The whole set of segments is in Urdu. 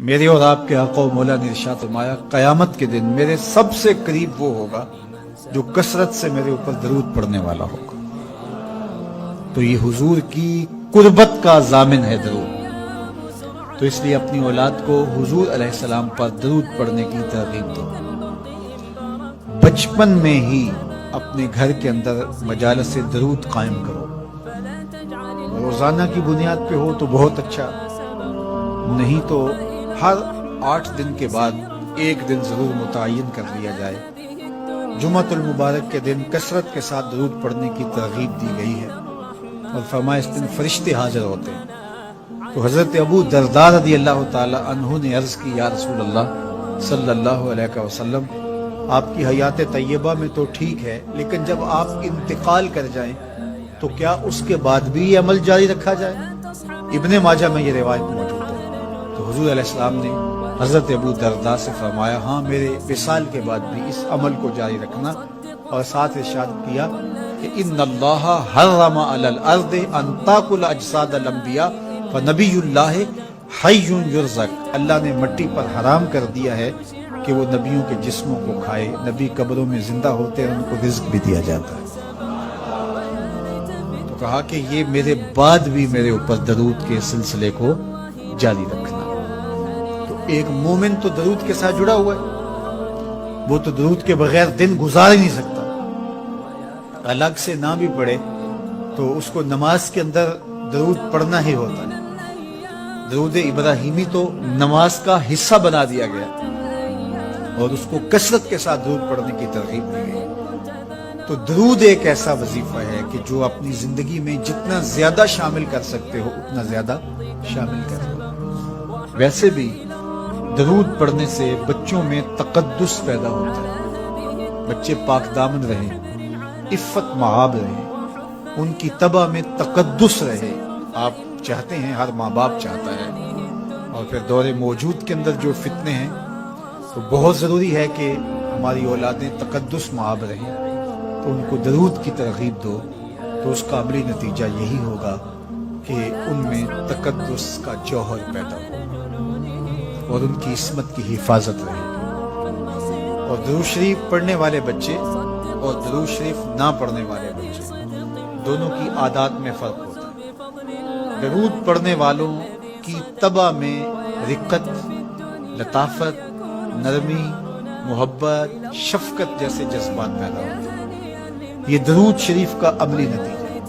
میرے اور آپ کے آقا و مولا نے ارشاد فرمایا قیامت کے دن میرے سب سے قریب وہ ہوگا جو کثرت سے میرے اوپر درود پڑھنے والا ہوگا۔ تو یہ حضور کی قربت کا ضامن ہے درود، تو اس لیے اپنی اولاد کو حضور علیہ السلام پر درود پڑھنے کی ترغیب دو۔ بچپن میں ہی اپنے گھر کے اندر مجالس درود قائم کرو، روزانہ کی بنیاد پہ ہو تو بہت اچھا، نہیں تو ہر 8 دن کے بعد ایک دن ضرور متعین کر لیا جائے۔ جمعۃ المبارک کے دن کثرت کے ساتھ درود پڑھنے کی ترغیب دی گئی ہے، اور فرمایا اس دن فرشتے حاضر ہوتے ہیں۔ تو حضرت ابو درداء رضی اللہ تعالی عنہ نے عرض کی، یا رسول اللہ صلی اللہ علیہ وسلم، آپ کی حیات طیبہ میں تو ٹھیک ہے، لیکن جب آپ انتقال کر جائیں تو کیا اس کے بعد بھی یہ عمل جاری رکھا جائے؟ ابن ماجہ میں یہ روایت موجود ہے۔ تو حضور علیہ السلام نے حضرت ابو درداء سے فرمایا، ہاں میرے وصال کے بعد بھی اس عمل کو جاری رکھنا، اور ساتھ ارشاد کیا کہ ان اللہ حرم علی الارض ان تاکل اجساد الانبیاء فنبی اللہ حی یرزق، اللہ نے مٹی پر حرام کر دیا ہے کہ وہ نبیوں کے جسموں کو کھائے، نبی قبروں میں زندہ ہوتے ہیں، ان کو رزق بھی دیا جاتا ہے۔ تو کہا کہ یہ میرے بعد بھی میرے اوپر درود کے سلسلے کو جاری رکھنا۔ تو ایک مومن تو درود کے ساتھ جڑا ہوا ہے، وہ تو درود کے بغیر دن گزار ہی نہیں سکتا، الگ سے نہ بھی پڑھے تو اس کو نماز کے اندر درود پڑھنا ہی ہوتا ہے۔ درود ابراہیمی تو نماز کا حصہ بنا دیا گیا، اور اس کو کثرت کے ساتھ درود پڑھنے کی ترغیب دی گئی۔ تو درود ایک ایسا وظیفہ ہے کہ جو اپنی زندگی میں جتنا زیادہ شامل کر سکتے ہو اتنا زیادہ شامل کر لو۔ ویسے بھی درود پڑھنے سے بچوں میں تقدس پیدا ہوتا ہے، بچے پاک دامن رہیں، عفت مآب رہیں، ان کی طبع میں تقدس رہے۔ آپ چاہتے ہیں، ہر ماں باپ چاہتا ہے، اور پھر دور موجود کے اندر جو فتنے ہیں تو بہت ضروری ہے کہ ہماری اولادیں تقدس مآب رہیں، تو ان کو درود کی ترغیب دو، تو اس کا عملی نتیجہ یہی ہوگا کہ ان میں تقدس کا جوہر پیدا ہو اور ان کی عصمت کی حفاظت رہے۔ اور درود شریف پڑھنے والے بچے اور درود شریف نہ پڑھنے والے بچے دونوں کی عادات میں فرق ہوتا ہے۔ درود پڑھنے والوں کی طبع میں رقت، لطافت، نرمی، محبت، شفقت جیسے جذبات پیدا ہوتے ہیں۔ یہ درود شریف کا عملی نتیجہ ہے۔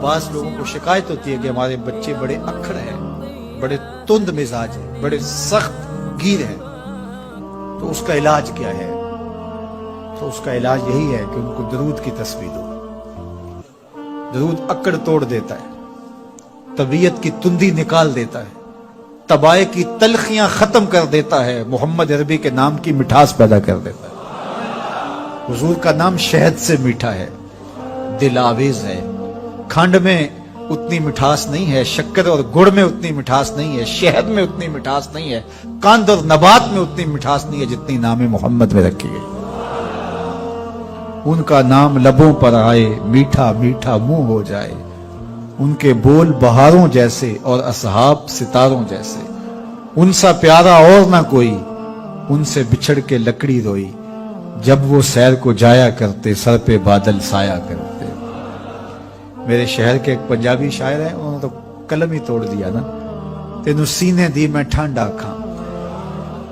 بعض لوگوں کو شکایت ہوتی ہے کہ ہمارے بچے بڑے اکھڑ ہیں، بڑے تند مزاج ہیں، بڑے سخت گیر ہیں، تو اس کا علاج کیا ہے؟ تو اس کا علاج یہی ہے کہ ان کو درود کی تسبیح دو۔ درود اکڑ توڑ دیتا ہے، طبیعت کی تندی نکال دیتا ہے، طبائع کی تلخیاں ختم کر دیتا ہے، محمد عربی کے نام کی مٹھاس پیدا کر دیتا ہے۔ حضور کا نام شہد سے میٹھا ہے، دل آویز ہے، کھنڈ میں اتنی مٹھاس نہیں ہے، شکر اور گڑ میں اتنی مٹھاس نہیں ہے، شہد میں اتنی مٹھاس نہیں ہے، قند اور نبات میں اتنی مٹھاس نہیں ہے جتنی نام محمد میں رکھی گئی۔ ان کا نام لبوں پر آئے، میٹھا میٹھا منہ ہو جائے، ان کے بول بہاروں جیسے اور اصحاب ستاروں جیسے، ان سا پیارا اور نہ کوئی، ان سے بچھڑ کے لکڑی روئی، جب وہ سیر کو جایا کرتے سر پہ بادل سایا کرتے۔ میرے شہر کے ایک پنجابی شاعر ہیں، انہوں نے تو قلم ہی توڑ دیا نا، تینوں سینے دی میں ٹھنڈ آکھاں،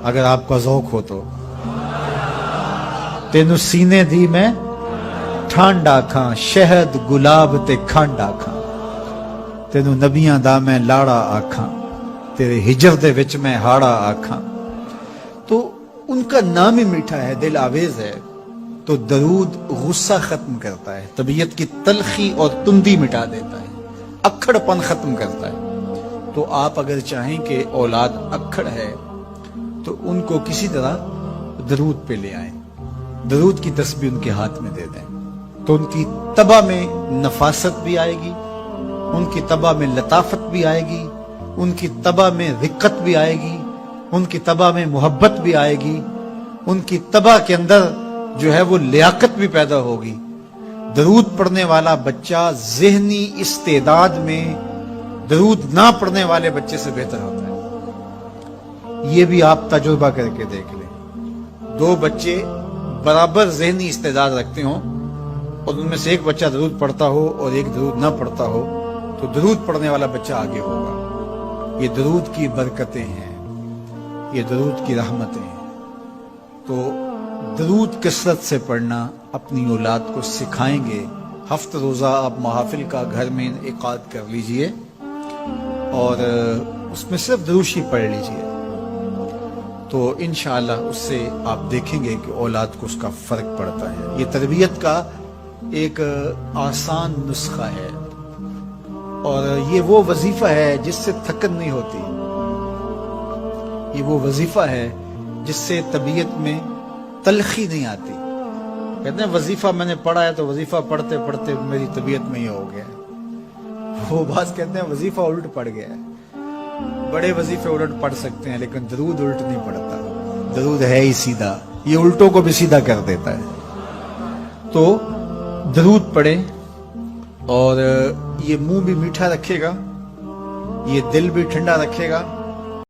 اگر آپ کا ذوق ہو تو، تینوں سینے دی میں ٹھنڈ آکھاں، شہد گلاب تے کھنڈ آکھاں، تینوں نبیاں دا میں لاڑا آکھاں، تیرے ہجر دے وچ میں ہاڑا آکھاں۔ تو ان کا نام ہی میٹھا ہے، دل آویز ہے۔ تو درود غصہ ختم کرتا ہے، طبیعت کی تلخی اور تندی مٹا دیتا ہے، اکھڑ پن ختم کرتا ہے۔ تو آپ اگر چاہیں کہ اولاد اکھڑ ہے تو ان کو کسی طرح درود پہ لے آئیں، درود کی تسبیح ان کے ہاتھ میں دے دیں، تو ان کی طبع میں نفاست بھی آئے گی، ان کی طبع میں لطافت بھی آئے گی، ان کی طبع میں رقت بھی آئے گی، ان کی طبع میں محبت بھی آئے گی، ان کی طبع کے اندر جو ہے وہ لیاقت بھی پیدا ہوگی۔ درود پڑھنے والا بچہ ذہنی استعداد میں درود نہ پڑھنے والے بچے سے بہتر ہوتا ہے۔ یہ بھی آپ تجربہ کر کے دیکھ لیں. دو بچے برابر ذہنی استعداد رکھتے ہوں اور ان میں سے ایک بچہ درود پڑھتا ہو اور ایک درود نہ پڑھتا ہو تو درود پڑھنے والا بچہ آگے ہوگا. یہ درود کی برکتیں ہیں, یہ درود کی رحمتیں ہیں. تو درود کثرت سے پڑھنا اپنی اولاد کو سکھائیں گے. ہفتہ روزہ آپ محافل کا گھر میں انعقاد کر لیجئے اور اس میں صرف دروشی پڑھ لیجئے, تو انشاءاللہ اس سے آپ دیکھیں گے کہ اولاد کو اس کا فرق پڑتا ہے. یہ تربیت کا ایک آسان نسخہ ہے اور یہ وہ وظیفہ ہے جس سے تھکن نہیں ہوتی. یہ وہ وظیفہ ہے جس سے طبیعت میں تلخی نہیں آتی. کہتے ہیں وظیفہ میں نے پڑھا ہے تو وظیفہ پڑھتے پڑھتے میری طبیعت میں یہ ہو گیا. وہ بات کہتے ہیں وظیفہ الٹ پڑ گیا ہے. بڑے وظیفے الٹ پڑھ سکتے ہیں لیکن درود الٹ نہیں پڑتا. درود ہے ہی سیدھا, یہ الٹوں کو بھی سیدھا کر دیتا ہے. تو درود پڑھیں اور یہ منہ بھی میٹھا رکھے گا, یہ دل بھی ٹھنڈا رکھے گا